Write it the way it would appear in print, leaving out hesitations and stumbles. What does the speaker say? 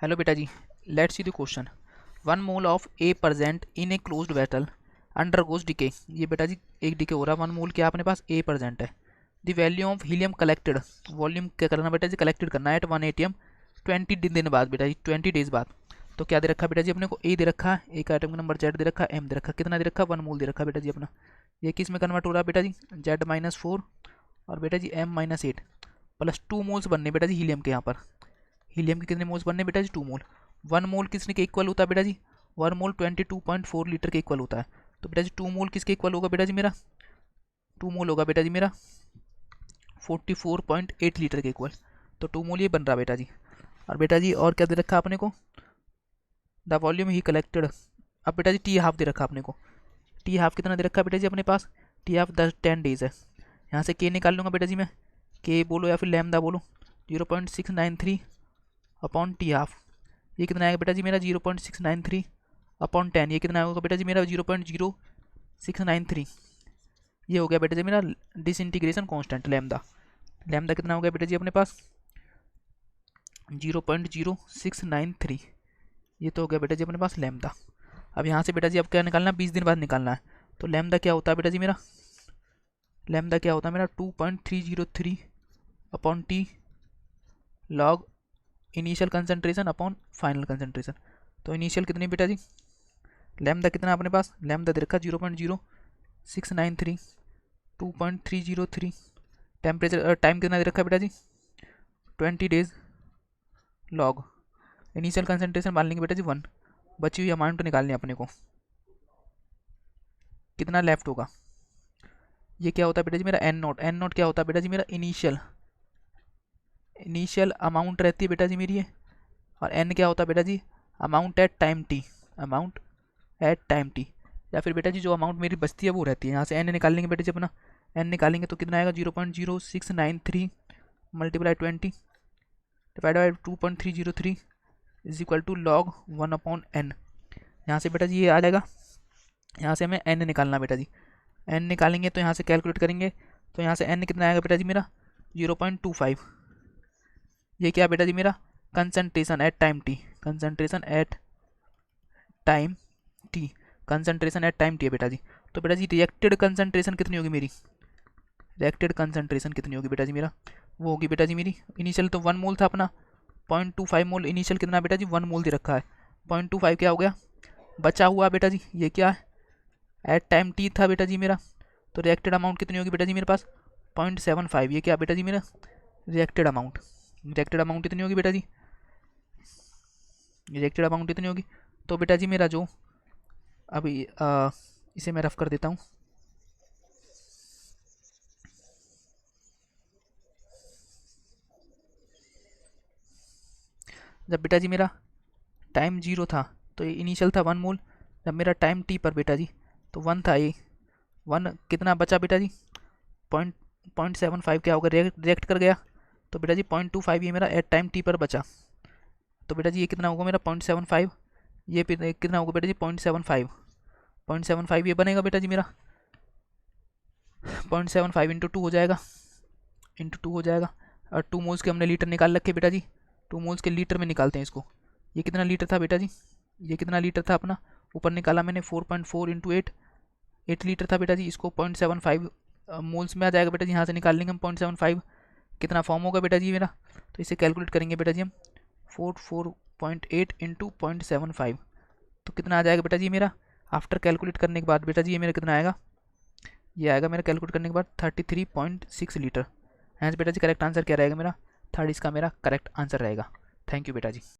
Hello बेटा जी, let's see the question. 1 mole of A present in a closed vessel undergoes decay. ये बेटा जी एक डिके हो रहा है। 1 मोल क्या अपने पास ए प्रेजेंट है। The value of helium collected, volume क्या करना बेटा जी, कलेक्टेड करना है एट 1 ATM 20 दिन बाद बेटा जी, 20 डेज बाद। तो क्या दे रखा है बेटा जी अपने को, ए दे रखा है, एक आइटम का नंबर जेड दे रखा है, एम दे रखा है, कितना दे रखा है 1 मोल दे रखा है बेटा जी अपना। ये किस में कन्वर्ट हो रहा है बेटा जी, Z-4 और बेटा जी M-8 प्लस 2 मोल्स बनने बेटा जी हीलियम के। यहाँ पर हीलियम के कितने मोल्स बनने बेटा जी, 2 मोल। 1 मोल किसने के इक्वल होता है बेटा जी, 1 मोल 22.4 लीटर के इक्वल होता है। तो बेटा जी 2 मोल किसके इक्वल होगा बेटा जी मेरा, 2 मोल होगा बेटा जी मेरा 44.8 लीटर के इक्वल। तो 2 मोल ये बन रहा बेटा जी। और बेटा जी और क्या दे रखा अपने को, द वॉल्यूम ही कलेक्टेड। अब बेटा जी टी हाफ दे रखा अपने को। टी हाफ कितना दे रखा बेटा जी अपने पास, टी हाफ 10 डेज है। यहाँ से के निकाल लूँगा बेटा जी मैं, के बोलो या फिर लैम्डा बोलो, 0.693 अपॉन टी हाफ। ये कितना आएगा बेटा जी मेरा 0.693 अपॉन 10। ये कितना होगा बेटा जी मेरा 0.0693। ये हो गया बेटा जी मेरा डिसइंटीग्रेशन कांस्टेंट लैम्डा। लैम्डा कितना हो गया बेटा जी अपने पास 0.0693। ये तो हो गया बेटा जी अपने पास लैम्डा। अब यहाँ से बेटा जी अब क्या निकालना है, 20 दिन बाद निकालना है। तो लैम्डा क्या होता है बेटा जी मेरा, लैम्डा क्या होता है मेरा 2.303 upon T log initial concentration upon final concentration. तो इनिशियल कितनी बेटा जी, लैम्डा कितना अपने पास, लैम्डा दे रखा 0.0693 2.303। टेम्परेचर टाइम कितना दे रखा बेटा जी 20 डेज लॉग इनिशियल कंसंट्रेशन मान लेंगे बेटा जी 1। बची हुई अमाउंट निकालनी है अपने को, कितना लेफ्ट होगा। ये क्या होता है बेटा जी मेरा N0। N0 क्या होता है बेटा जी मेरा इनिशियल अमाउंट रहती है बेटा जी मेरी ये। और N क्या होता है बेटा जी, amount at time t, amount at time t. या फिर बेटा जी जो अमाउंट मेरी बचती है वो रहती है। यहाँ से N निकालेंगे बेटा जी अपना, N निकालेंगे तो कितना आएगा 0.0693 multiply 20 divide by 2.303 is equal to log 1 upon N। यहाँ से बेटा जी ये आ जाएगा। यहाँ से हमें N निकालना बेटा जी, N निकालेंगे तो यहाँ से कैलकुलेट करेंगे तो यहाँ से N कितना आएगा बेटा जी मेरा 0.25। ये क्या बेटा जी मेरा concentration at time t, concentration at time t, concentration at time t है बेटा जी। तो बेटा जी रिएक्टेड कंसंट्रेशन कितनी होगी मेरी, रिएक्टेड कंसंट्रेशन कितनी होगी बेटा जी मेरा, वो होगी बेटा जी मेरी, इनिशियल तो 1 मोल था अपना, 0.25 मोल इनिशियल कितना बेटा जी 1 मोल दे रखा है, 0.25 क्या हो गया बचा हुआ बेटा जी, ये क्या है एट टाइम टी था बेटा जी मेरा। तो रिएक्टेड अमाउंट कितनी होगी बेटा जी मेरे पास 0.75। ये क्या बेटा जी मेरा रिएक्टेड अमाउंट, रिएक्टेड अमाउंट कितनी होगी बेटा जी, रिएक्टेड अमाउंट कितनी होगी। तो बेटा जी मेरा जो अभी इसे मैं रफ कर देता हूँ। जब बेटा जी मेरा टाइम 0 था तो ये इनिशियल था 1 मोल। जब मेरा टाइम टी पर बेटा जी तो 1 था, ये 1 कितना बचा बेटा जी 0.75 क्या होगा, रिएक्ट कर गया। तो बेटा जी 0.25 ये मेरा एट टाइम टी पर बचा। तो बेटा जी ये कितना होगा मेरा 0.75, ये कितना होगा बेटा जी 0.75, 0.75 ये बनेगा बेटा जी मेरा 0.75 इंटू 2 हो जाएगा, इंटू 2 हो जाएगा। और 2 मोल्स के हमने लीटर निकाल रखे बेटा जी, 2 मोल्स के लीटर में निकालते हैं इसको। ये कितना लीटर था बेटा जी, ये कितना लीटर था अपना, ऊपर निकाला मैंने 4.4 इंटू 8 लीटर था बेटा जी। इसको 0.75 मोल्स में आ जाएगा बेटा जी, यहाँ से निकाल लेंगे हम 0.75 कितना फॉर्म होगा बेटा जी मेरा। तो इसे कैलकुलेट करेंगे बेटा जी हम 4.8 इंटू 0.75 तो कितना आ जाएगा बेटा जी मेरा, आफ्टर कैलकुलेट करने के बाद बेटा जी ये मेरा कितना आएगा, ये आएगा मेरा कैलकुलेट करने के बाद 33.6 लीटर। हैंस बेटा जी करेक्ट आंसर क्या रहेगा मेरा, थर्ड इसका मेरा करेक्ट आंसर रहेगा। थैंक यू बेटा जी।